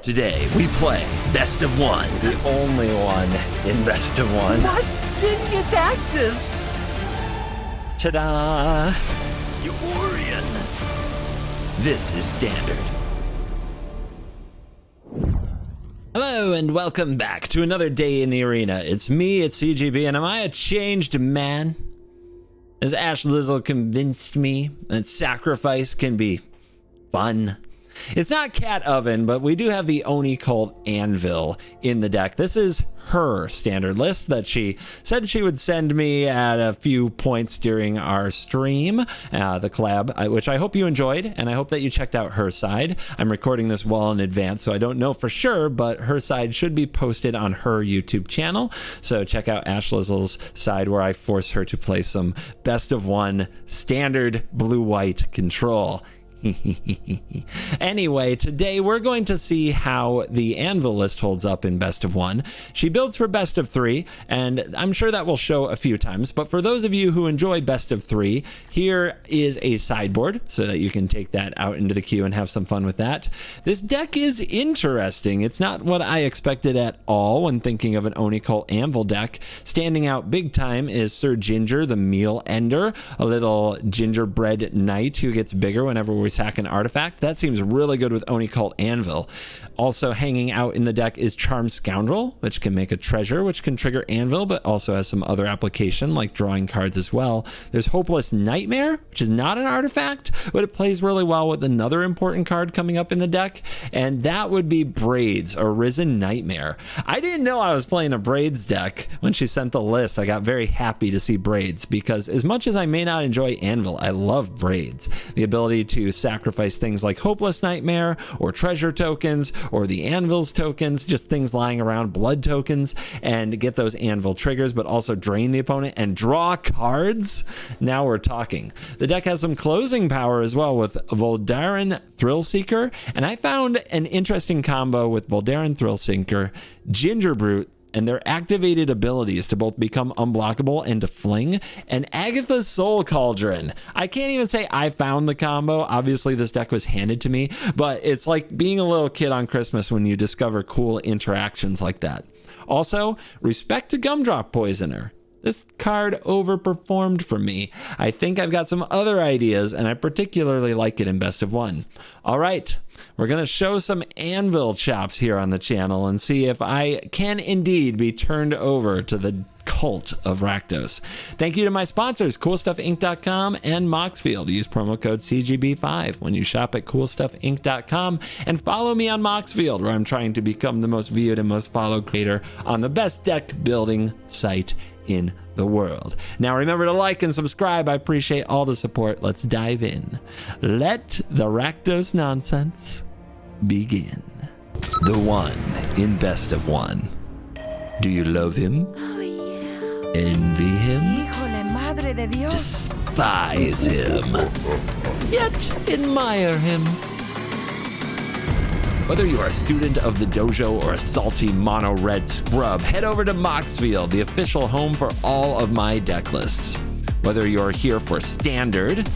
Today, we play Best of One. The only one in Best of One. What? Didn't get taxes. Ta-da! Eurian. This is Standard. Hello and welcome back to another day in the arena. It's me, it's CGB, and am I a changed man? Has Ash Lizzle convinced me that sacrifice can be fun? It's not Cat Oven, but we do have the Oni Cult Anvil in the deck. This is her standard list that she said she would send me at a few points during our stream, the collab, which I hope you enjoyed, and I hope that you checked out her side. I'm recording this well in advance, so I don't know for sure, but her side should be posted on her YouTube channel. So check out Ash Lizzle's side where I force her to play some Best of One standard blue-white control. Anyway, today we're going to see how the Anvil list holds up in Best of One. She builds for Best of Three, and I'm sure that will show a few times, but for those of you who enjoy Best of Three, here is a sideboard so that you can take that out into the queue and have some fun with that. This deck is interesting. It's not what I expected at all when thinking of an Oni Cult Anvil deck. Standing out big time is Sir Ginger, the Meal Ender, a little gingerbread knight who gets bigger whenever we sack an artifact. That seems really good with Oni Cult Anvil. Also hanging out in the deck is Charmed Scoundrel, which can make a treasure, which can trigger Anvil, but also has some other application like drawing cards as well. There's Hopeless Nightmare, which is not an artifact, but it plays really well with another important card coming up in the deck, and that would be Braids, Arisen Nightmare. I didn't know I was playing a Braids deck. When she sent the list, I got very happy to see Braids, because as much as I may not enjoy Anvil, I love Braids. The ability to sacrifice things like Hopeless Nightmare or treasure tokens or the Anvil's tokens, just things lying around, blood tokens, and get those Anvil triggers, but also drain the opponent and draw cards. Now we're talking. The deck has some closing power as well with Voldaren Thrillseeker, and I found an interesting combo with Voldaren Thrillseeker, Gingerbrute, and their activated abilities to both become unblockable and to fling, and Agatha's Soul Cauldron. I can't even say I found the combo. Obviously, this deck was handed to me, but it's like being a little kid on Christmas when you discover cool interactions like that. Also, respect to Gumdrop Poisoner. This card overperformed for me. I think I've got some other ideas, and I particularly like it in Best of One. All right, we're going to show some Anvil chops here on the channel and see if I can indeed be turned over to the cult of Rakdos. Thank you to my sponsors, CoolStuffInc.com and Moxfield. Use promo code CGB5 when you shop at CoolStuffInc.com, and follow me on Moxfield, where I'm trying to become the most viewed and most followed creator on the best deck building site in the world. Now remember to like and subscribe. I appreciate all the support. Let's dive in. Let the Rakdos nonsense begin. The one in Best of One. Do you love him? Oh, yeah. Envy him? Híjole, madre de Dios. Despise him? Yet admire him? Whether you are a student of the dojo or a salty mono red scrub, head over to Moxfield, the official home for all of my deck lists. Whether you're here for Standard,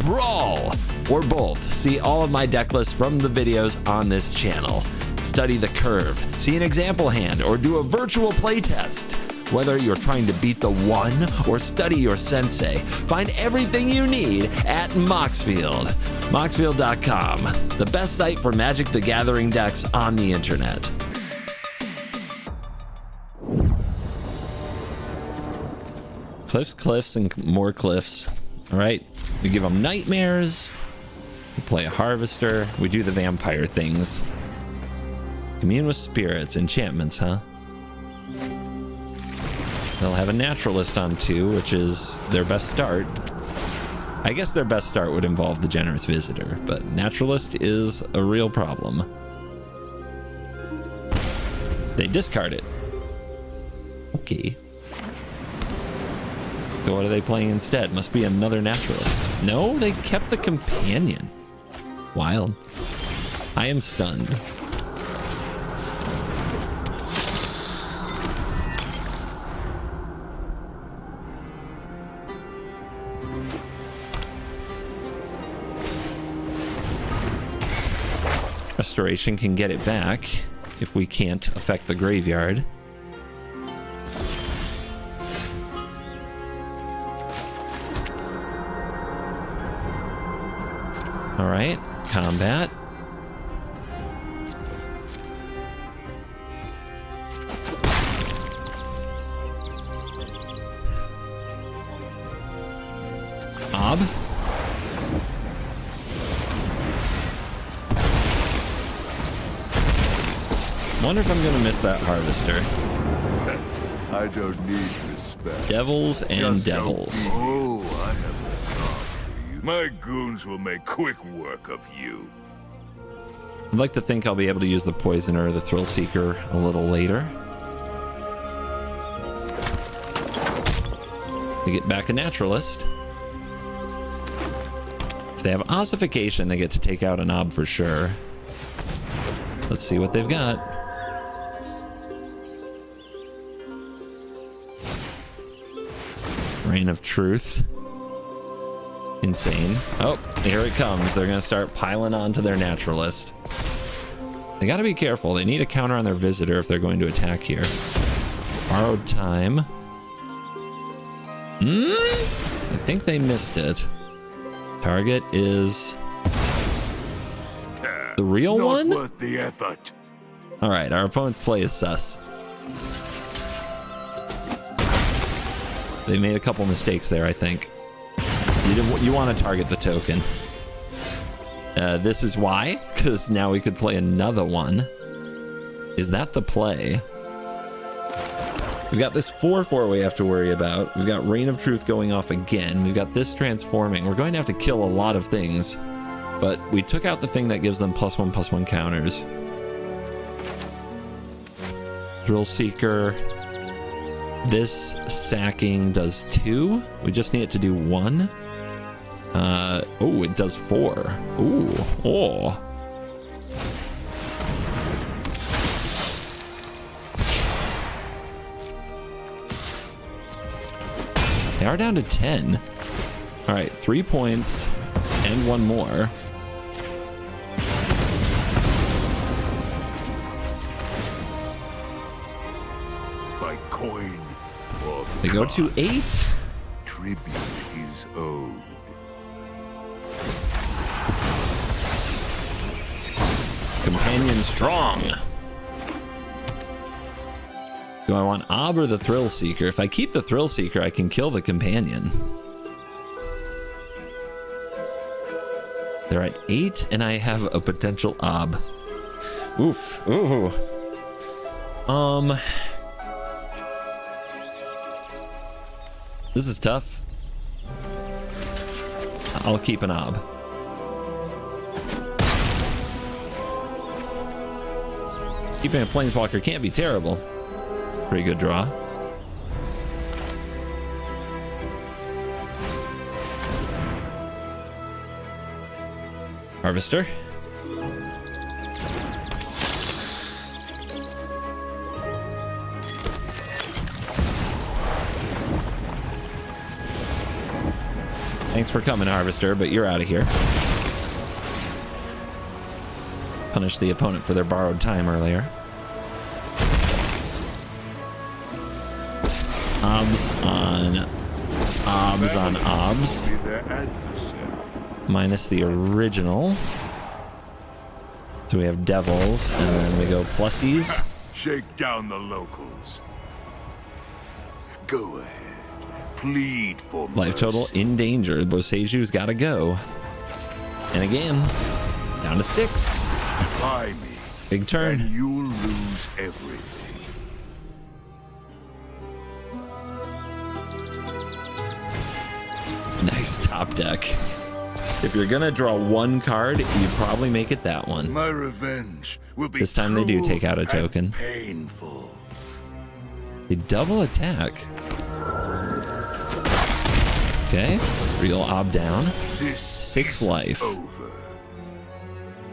Brawl, or both, see all of my deck lists from the videos on this channel. Study the curve, see an example hand, or do a virtual playtest. Whether you're trying to beat the one or study your sensei, find everything you need at Moxfield. Moxfield.com, the best site for Magic the Gathering decks on the internet. Cliffs, and more cliffs. All right, we give them nightmares. We play a harvester. We do the vampire things. Commune with spirits, enchantments, huh? They'll have a naturalist on 2, which is their best start. I guess their best start would involve the generous visitor, but naturalist is a real problem. They discard it. Okay. So what are they playing instead? Must be another naturalist. No, they kept the companion. Wild. I am stunned. restoration can get it back if we can't affect the graveyard. All right, combat. Ob. Wonder if I'm gonna miss that harvester. I don't need respect. Devils and Just devils. don't- Oh, I have a job for you. My goons will make quick work of you. I'd like to think I'll be able to use the Poisoner, the Thrill Seeker, a little later. To get back a Naturalist. If they have Ossification, they get to take out an Ob for sure. Let's see what they've got. Reign of Truth. Insane. Oh, here it comes. They're going to start piling onto their Naturalist. They got to be careful. They need a counter on their Visitor if they're going to attack here. Borrowed Time. I think they missed it. Target is the real one? Not worth the effort. All right, our opponent's play is sus. They made a couple mistakes there, I think. You want to target the token. This is why, because now we could play another one. Is that the play? We've got this 4/4 we have to worry about. We've got Reign of Truth going off again. We've got this transforming. We're going to have to kill a lot of things, but we took out the thing that gives them +1/+1 counters. Thrill Seeker. This sacking does 2. We just need it to do 1. Oh, it does 4. Ooh, oh. They are down to 10. All right, 3 points and 1 more. By coin or They go to 8. tribute is owed. Companion strong. Do I want Ob or the Thrill Seeker? If I keep the Thrill Seeker, I can kill the companion. They're at 8, and I have a potential Ob. Oof. Ooh. This is tough. I'll keep an Ob. Keeping a Planeswalker can't be terrible. Pretty good draw. Harvester. Thanks for coming, Harvester, but you're out of here. Punish the opponent for their borrowed time earlier. Obs on obs. Be their adversary. Minus the original. So we have devils, and then we go plussies. Shake down the locals. Go ahead. Plead for Life total mercy. in danger. Boseju's got to go. And again, down to 6. Buy me, Big turn. and you'll lose everything. Nice top deck. If you're gonna draw 1 card, you probably make it that one. My revenge will be This time they do cruel take out a and token. painful. They double attack. Okay, real Ob down. This 6 isn't life. over.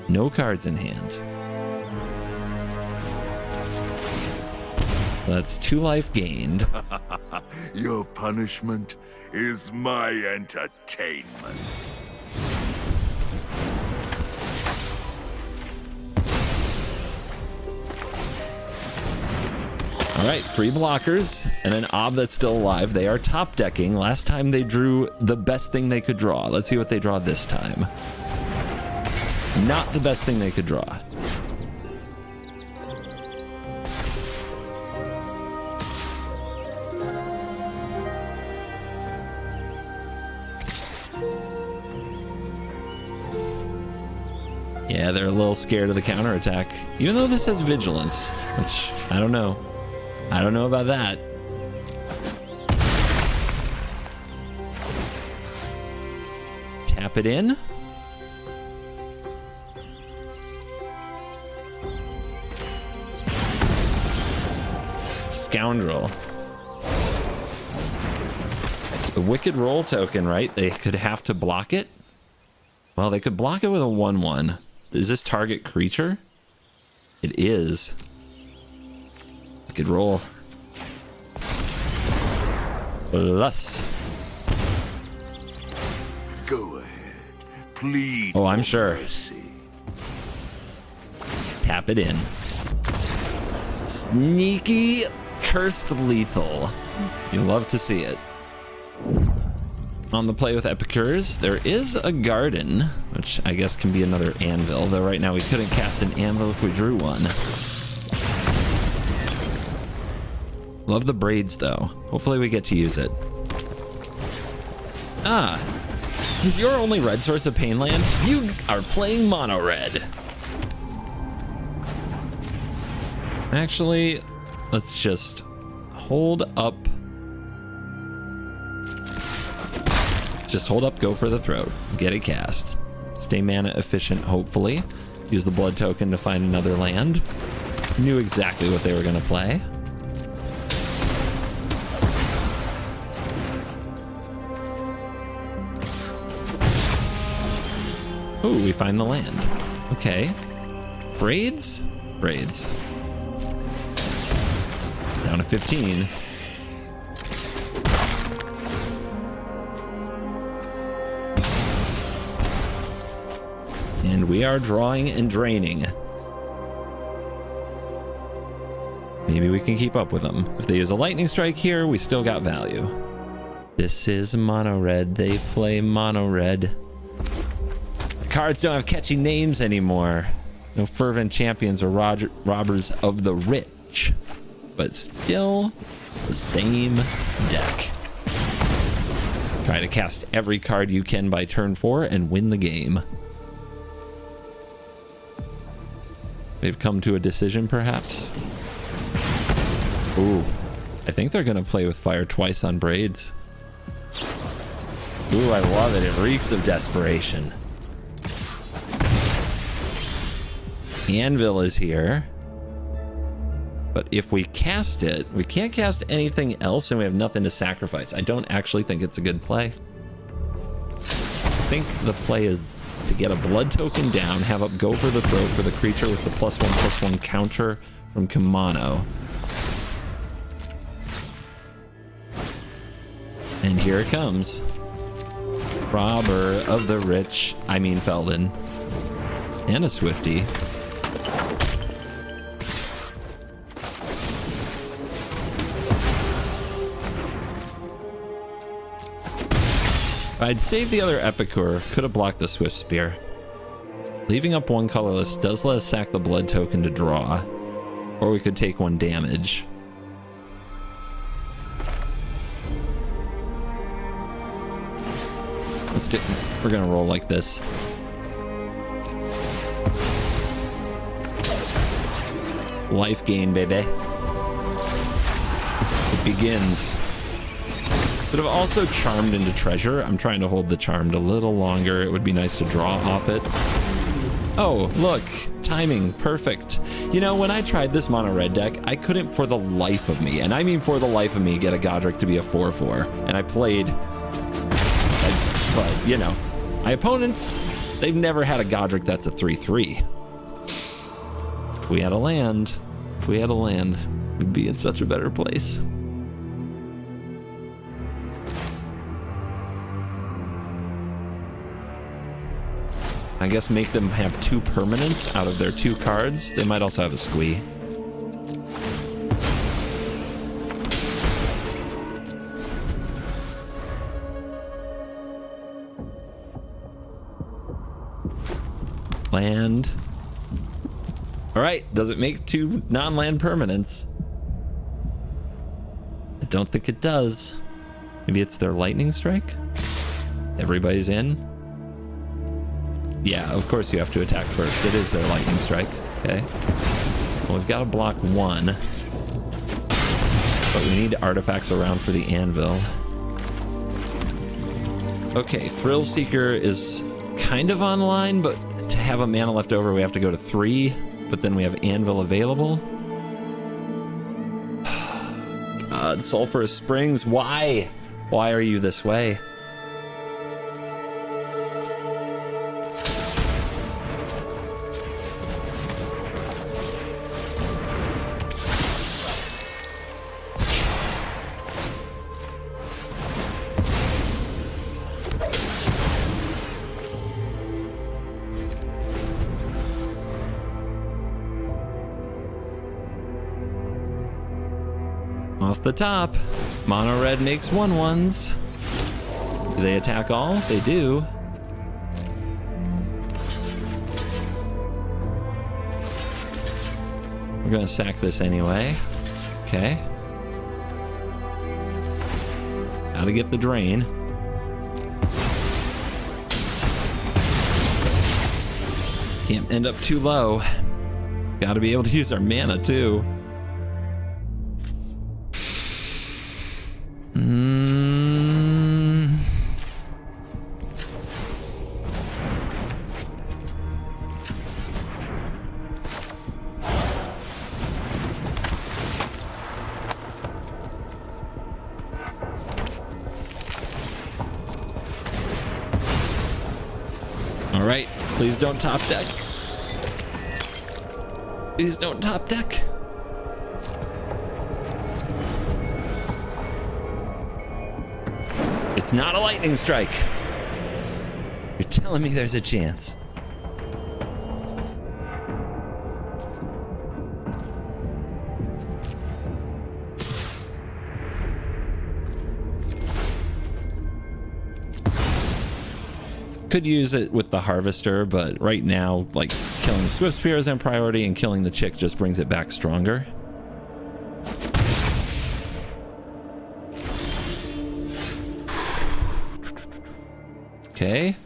No cards in hand. That's 2 life gained. Your punishment is my entertainment. All right, 3 blockers and an Ob that's still alive. They are top decking. Last time they drew the best thing they could draw. Let's see what they draw this time. Not the best thing they could draw. Yeah, they're a little scared of the counterattack, even though this has vigilance, which I don't know. I don't know about that. Tap it in. Scoundrel. The Wicked Roll token, right? They could have to block it. Well, they could block it with a 1/1. Is this target creature? It is. Wicked Roll. Plus. Go ahead. Plead. Oh, I'm sure. Mercy. Tap it in. Sneaky cursed lethal. You love to see it. On the play with Epicures, there is a garden, which I guess can be another anvil, though right now we couldn't cast an anvil if we drew one. Love the braids, though. Hopefully we get to use it. Ah, is your only red source of pain land? You are playing mono red. Actually, let's just hold up. Just hold up, go for the throat, get it cast. Stay mana efficient, hopefully. Use the blood token to find another land. Knew exactly what they were going to play. Ooh, we find the land. Okay. Braids? Braids. Down to 15. And we are drawing and draining. Maybe we can keep up with them. If they use a lightning strike here, we still got value. This is mono red. They play mono red. The cards don't have catchy names anymore. No fervent champions or robbers of the rich. But still the same deck. Try to cast every card you can by turn 4 and win the game. They've come to a decision, perhaps. Ooh, I think they're gonna play with fire twice on braids. Ooh, I love it. It reeks of desperation. Anvil is here. But if we cast it, we can't cast anything else and we have nothing to sacrifice. I don't actually think it's a good play. I think the play is to get a blood token down, have up go for the throat for the creature with the +1/+1 counter from Kumano. And here it comes. Robber of the rich, I mean Felden. And a Swifty. I'd save the other Epicure, could have blocked the Swift Spear. Leaving up one colorless does let us sack the blood token to draw, or we could take 1 damage. We're gonna roll like this. Life gain, baby. It begins. Could have also charmed into treasure. I'm trying to hold the charmed a little longer. It would be nice to draw off it. Oh, look. Timing. Perfect. You know, when I tried this mono red deck, I couldn't for the life of me, and I mean for the life of me, get a Godric to be a 4/4. And I played... But, you know, my opponents, they've never had a Godric that's a 3/3. If we had a land, we'd be in such a better place. I guess make them have 2 permanents out of their 2 cards. They might also have a squee. Land. All right, does it make 2 non-land permanents? I don't think it does. Maybe it's their lightning strike? Everybody's in? Yeah, of course you have to attack first. It is their lightning strike. Okay. Well, we've got to block 1. But we need artifacts around for the anvil. Okay, Thrill Seeker is kind of online, but to have a mana left over, we have to go to 3. But then we have anvil available. God, Sulphurous Springs, why? Why are you this way? Off the top, mono red makes 1/1s. Do they attack all? They do. We're gonna sack this anyway. Okay. Gotta get the drain. Can't end up too low. Gotta be able to use our mana too. All right, please don't top deck. Please don't top deck. It's not a lightning strike. You're telling me there's a chance. Could use it with the harvester, but right now, like, killing the Swift Spear is in priority, and killing the chick just brings it back stronger. Okay.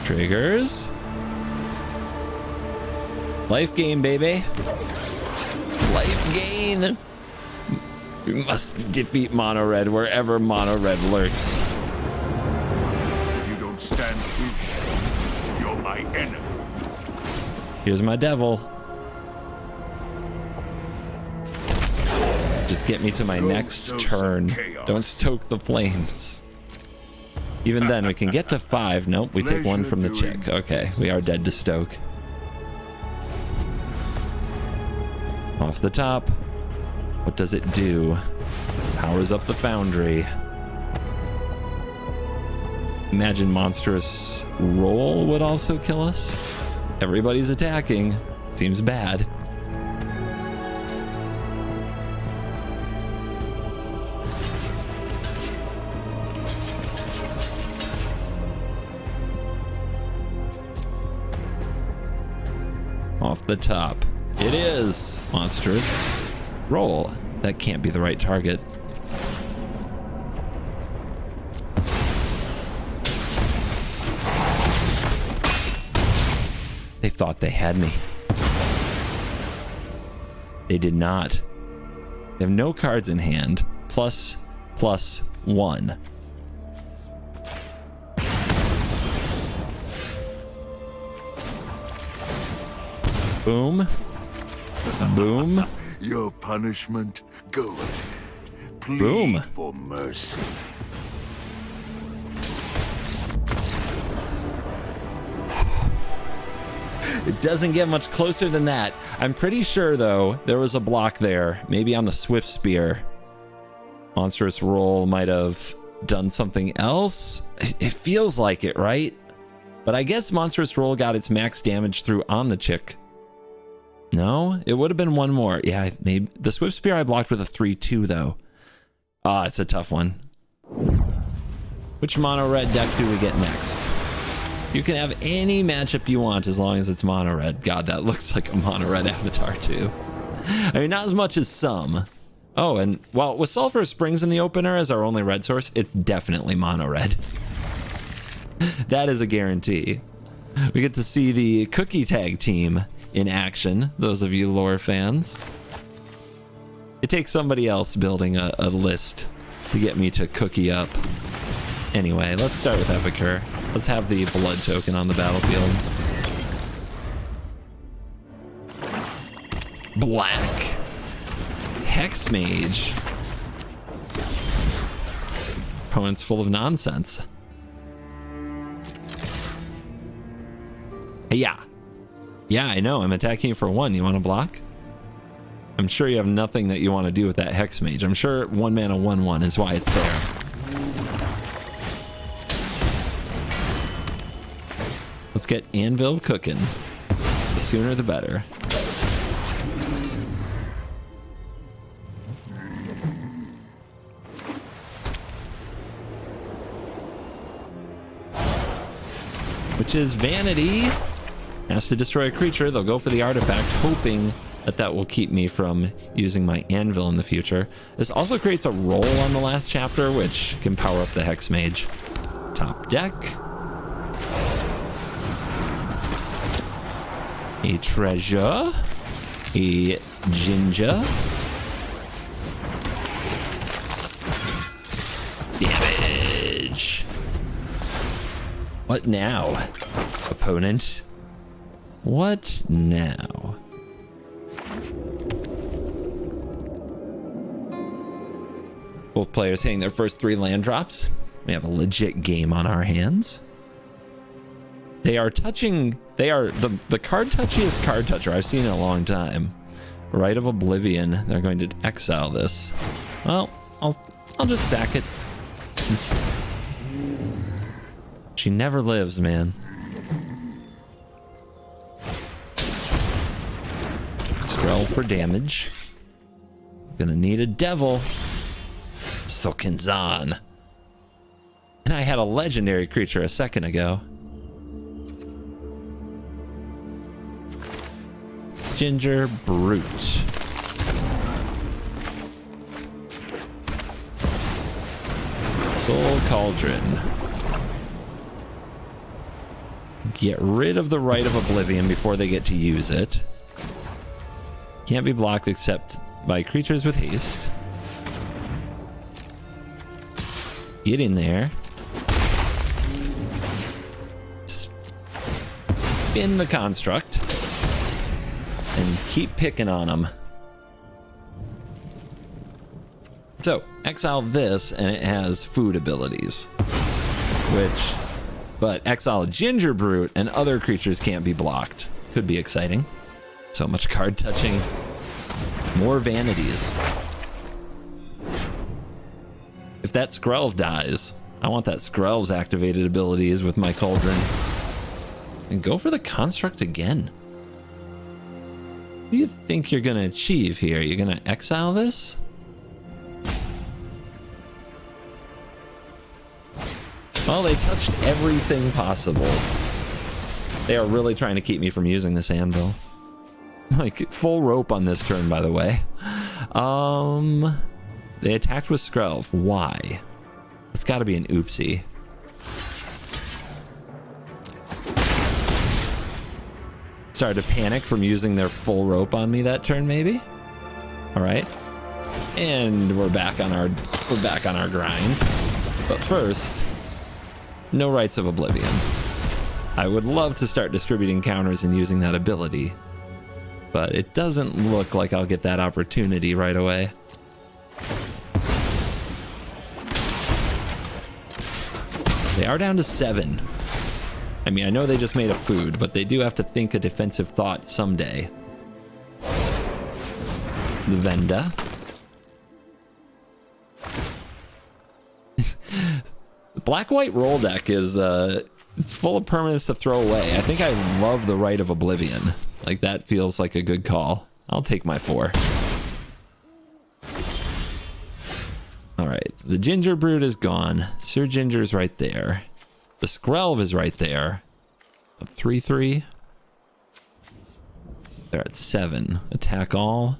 Triggers. Life gain, baby. Life gain. We must defeat mono red wherever mono red lurks. If you don't stand with me, you're my enemy. Here's my devil. Just get me to my next turn. Don't stoke the flames. Even then, we can get to 5. Nope, we take 1 from the chick. Okay, we are dead to stoke. Off the top. What does it do? Powers up the foundry. Imagine monstrous roll would also kill us. Everybody's attacking. Seems bad. Off the top. It is monstrous roll. That can't be the right target. They thought they had me. They did not. They have no cards in hand. Plus, plus 1. Boom. Boom. Your punishment, go ahead. Plead Boom. for mercy. It doesn't get much closer than that. I'm pretty sure, though, there was a block there. Maybe on the Swift Spear. Monstrous Roll might have done something else. It feels like it, right? But I guess Monstrous Roll got its max damage through on the chick. No, it would have been 1 more. Yeah, maybe the Swift Spear I blocked with a 3-2 though. Ah, it's a tough one. Which mono red deck do we get next? You can have any matchup you want as long as it's mono red. God, that looks like a mono red avatar too. I mean, not as much as some. Oh, and well, with Sulfur Springs in the opener as our only red source, it's definitely mono red. That is a guarantee. We get to see the Cookie Tag team in action, those of you lore fans. It takes somebody else building a list to get me to cookie up. Anyway, let's start with Epicure. Let's have the blood token on the battlefield. Black. Hex Mage. Opponent's full of nonsense. Yeah. Yeah, I know. I'm attacking you for 1. You want to block? I'm sure you have nothing that you want to do with that Hex Mage. I'm sure 1 mana 1/1 is why it's there. Let's get Anvil cooking. The sooner the better. Which is Vanity. Has to destroy a creature. They'll go for the artifact, hoping that that will keep me from using my Anvil in the future. This also creates a roll on the last chapter, which can power up the Hex Mage. Top deck. A treasure. A ginger. Damage. What now, opponent? What now? Both players hitting their first 3 land drops. We have a legit game on our hands. They are touching. They are the card touchiest card toucher I've seen in a long time. Rite of Oblivion. They're going to exile this. Well, I'll just sack it. She never lives, man. Scroll for damage. Gonna need a devil. Sokinzan. And I had a legendary creature a second ago. Ginger Brute. Soul Cauldron. Get rid of the Rite of Oblivion before they get to use it. Can't be blocked except by creatures with haste. Get in there. Spin the construct. And keep picking on them. So, exile this, and it has food abilities. But exile Ginger Brute, and other creatures can't be blocked. Could be exciting. So much card touching. More vanities. If that Skrelv dies, I want that Skrelv's activated abilities with my Cauldron. And go for the construct again. What do you think you're gonna achieve here? You're gonna exile this? Well, they touched everything possible. They are really trying to keep me from using this Anvil. Like, full rope on this turn, by the way. They attacked with Skrelv. Why? It's gotta be an oopsie. Started to panic from using their full rope on me that turn, maybe? Alright. And we're back on our grind. But first, no Rites of Oblivion. I would love to start distributing counters and using that ability, but it doesn't look like I'll get that opportunity right away. They are down to 7. I mean, I know they just made a food, but they do have to think a defensive thought someday. The Venda. The black-white roll deck is it's full of permanents to throw away. I think I love the Rite of Oblivion. Like, that feels like a good call. I'll take my 4. All right, the Ginger Brood is gone. Sir Ginger's right there. The Skrelv is right there. 3/3. They're at 7. Attack all.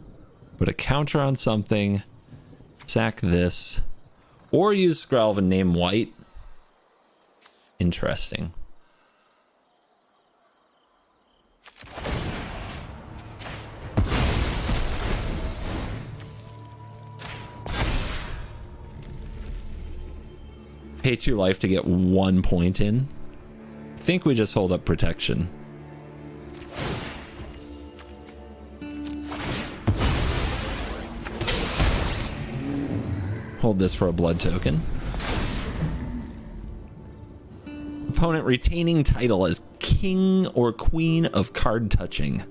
Put a counter on something. Sack this. Or use Skrelv and name white. Interesting. Pay 2 life to get 1 point in. I think we just hold up protection. Hold this for a blood token. Opponent retaining title as King or Queen of Card Touching.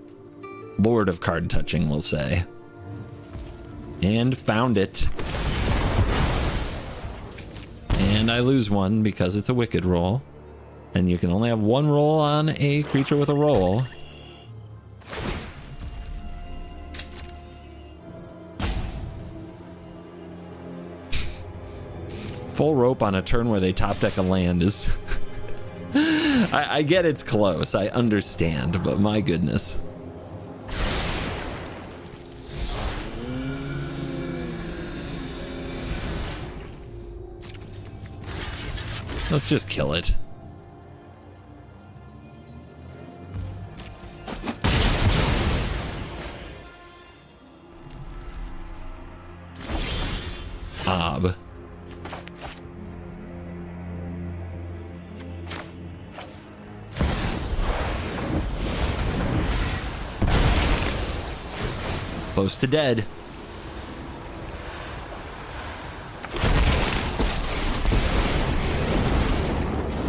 Lord of Card Touching, we'll say. And found it. And I lose 1 because it's a wicked roll. And you can only have 1 roll on a creature with a roll. Full rope on a turn where they top deck a land is... I get it's close, I understand, but my goodness. Let's just kill it. Ob. Close to dead.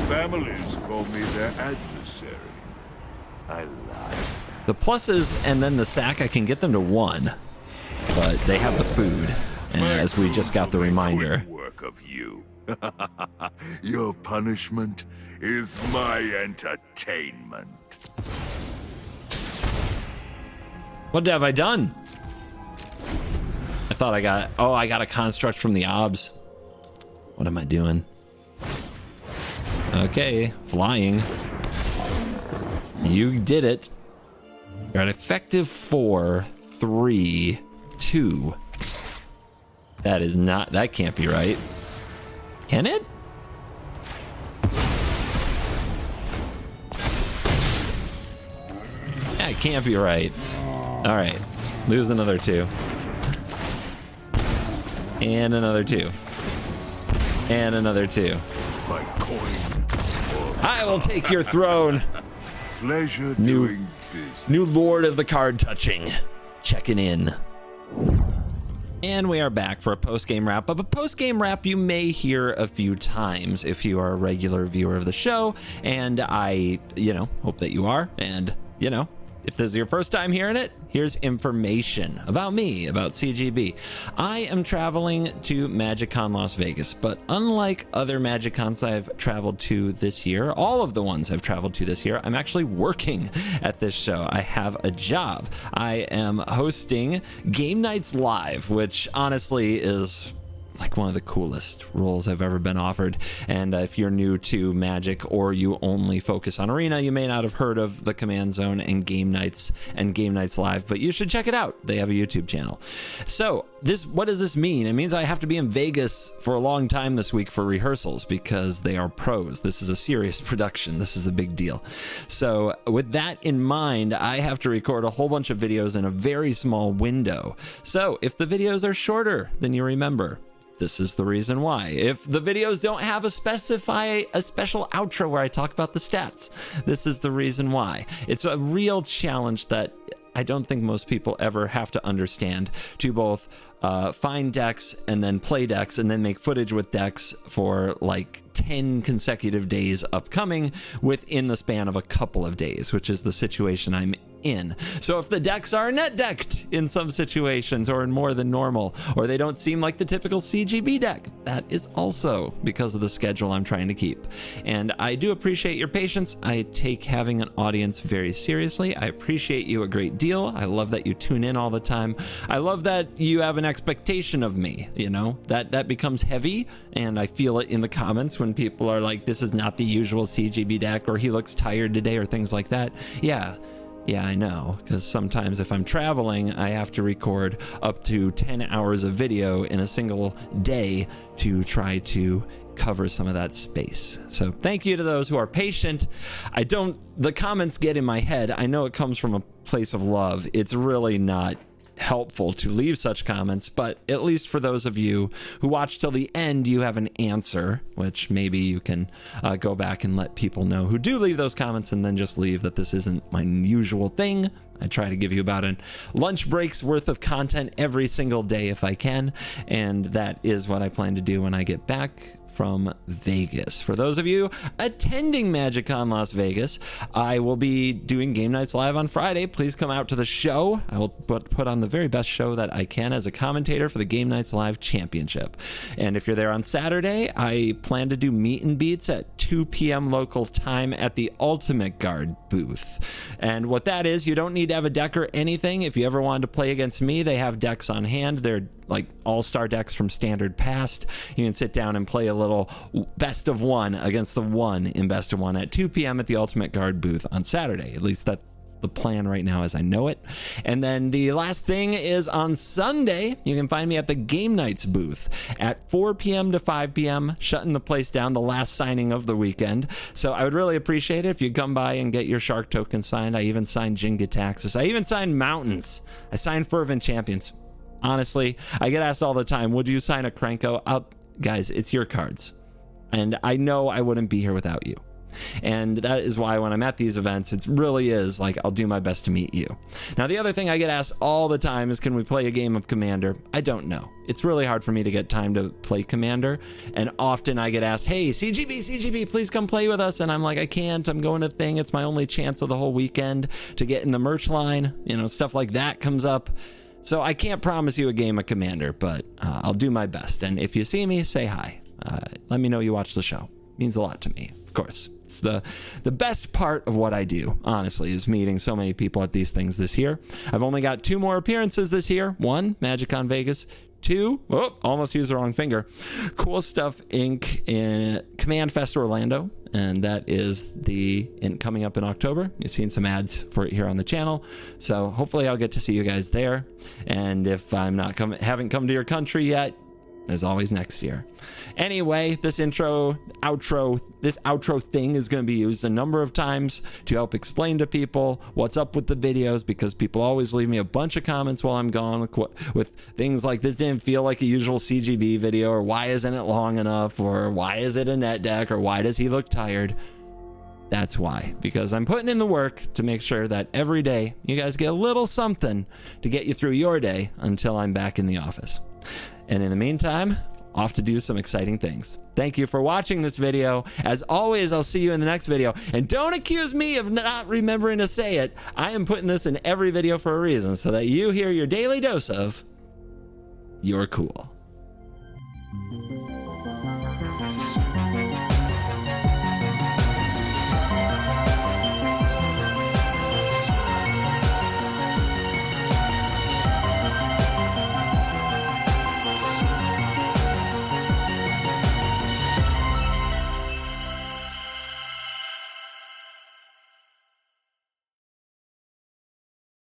Families call me their adversary. I lie. The pluses and then the sack, I can get them to 1, but they have the food, and as we just got the reminder. Quick work of you. Your punishment is my entertainment. What have I done? I thought I got... Oh, I got a construct from the obs. What am I doing? Okay, flying. You did it. You're at effective 4, 3, 2. That is not... That can't be right. Can it? That can't be right. All right, lose another 2. And another 2. And another 2. My coin. I will take your throne. Pleasure doing business. New Lord of the Card Touching. Checking in. And we are back for a post-game wrap-up. A post-game wrap you may hear a few times if you are a regular viewer of the show. And I, hope that you are. And, if this is your first time hearing it, here's information about me, about CGB. I am traveling to MagicCon Las Vegas, but unlike other MagicCons I've traveled to this year, all of the ones I've traveled to this year, I'm actually working at this show. I have a job. I am hosting Game Nights Live, which honestly is like one of the coolest roles I've ever been offered. And if you're new to Magic or you only focus on Arena, you may not have heard of the Command Zone and Game Nights Live, but you should check it out. They have a YouTube channel. So what does this mean? It means I have to be in Vegas for a long time this week for rehearsals because they are pros. This is a serious production. This is a big deal. So with that in mind, I have to record a whole bunch of videos in a very small window. So if the videos are shorter than you remember, this is the reason why. If the videos don't have a special outro where I talk about the stats, this is the reason why. It's a real challenge that I don't think most people ever have to understand, to both find decks and then play decks and then make footage with decks for like 10 consecutive days upcoming within the span of a couple of days, which is the situation I'm in. So if the decks are net decked in some situations or in more than normal, or they don't seem like the typical CGB deck, that is also because of the schedule I'm trying to keep. And I do appreciate your patience. I take having an audience very seriously. I appreciate you a great deal. I love that you tune in all the time. I love that you have an expectation of me, you know, that becomes heavy, and I feel it in the comments when people are like, this is not the usual CGB deck, or he looks tired today, or things like that. Yeah, I know, because sometimes if I'm traveling, I have to record up to 10 hours of video in a single day to try to cover some of that space. So thank you to those who are patient. The comments get in my head. I know it comes from a place of love. It's really not helpful to leave such comments, but at least for those of you who watch till the end, you have an answer, which maybe you can go back and let people know who do leave those comments, and then just leave that this isn't my usual thing. I try to give you about a lunch break's worth of content every single day if I can, and that is what I plan to do when I get back from Vegas. For those of you attending MagicCon Las Vegas, I will be doing Game Nights Live on Friday. Please come out to the show. I will put on the very best show that I can as a commentator for the Game Nights Live Championship. And if you're there on Saturday, I plan to do meet and beats at 2 p.m. local time at the Ultimate Guard booth. And what that is, you don't need to have a deck or anything. If you ever wanted to play against me, they have decks on hand. They're like all-star decks from Standard Past. You can sit down and play a little best of one against the one in best of one at 2 p.m. at the Ultimate Guard booth on Saturday. At least that's the plan right now as I know it. And then the last thing is on Sunday, you can find me at the Game Nights booth at 4 p.m. to 5 p.m., shutting the place down, the last signing of the weekend. So I would really appreciate it if you come by and get your Shark token signed. I even signed Jin Gitaxis. I even signed Mountains. I signed Fervent Champions. Honestly, I get asked all the time, would you sign a Krenko? Guys, it's your cards. And I know I wouldn't be here without you. And that is why when I'm at these events, it really is like, I'll do my best to meet you. Now, the other thing I get asked all the time is, can we play a game of Commander? I don't know. It's really hard for me to get time to play Commander. And often I get asked, hey, CGB, please come play with us. And I'm like, I can't. I'm going to thing. It's my only chance of the whole weekend to get in the merch line. You know, stuff like that comes up. So I can't promise you a game of Commander, but I'll do my best. And if you see me, say hi. Let me know you watch the show. It means a lot to me, of course. It's the best part of what I do, honestly, is meeting so many people at these things this year. I've only got 2 more appearances this year. 1, MagicCon Vegas. 2, almost used the wrong finger, Cool Stuff Inc. in Command Fest Orlando, and that is coming up in October. You've seen some ads for it here on the channel, so hopefully I'll get to see you guys there. And if I'm not haven't come to your country yet, there's always next year. Anyway, this outro thing is going to be used a number of times to help explain to people what's up with the videos, because people always leave me a bunch of comments while I'm gone with things like, this didn't feel like a usual CGB video, or why isn't it long enough, or why is it a net deck, or why does he look tired? That's why, because I'm putting in the work to make sure that every day you guys get a little something to get you through your day until I'm back in the office. And in the meantime, off to do some exciting things. Thank you for watching this video. As always, I'll see you in the next video. And don't accuse me of not remembering to say it. I am putting this in every video for a reason, so that you hear your daily dose of, you're cool.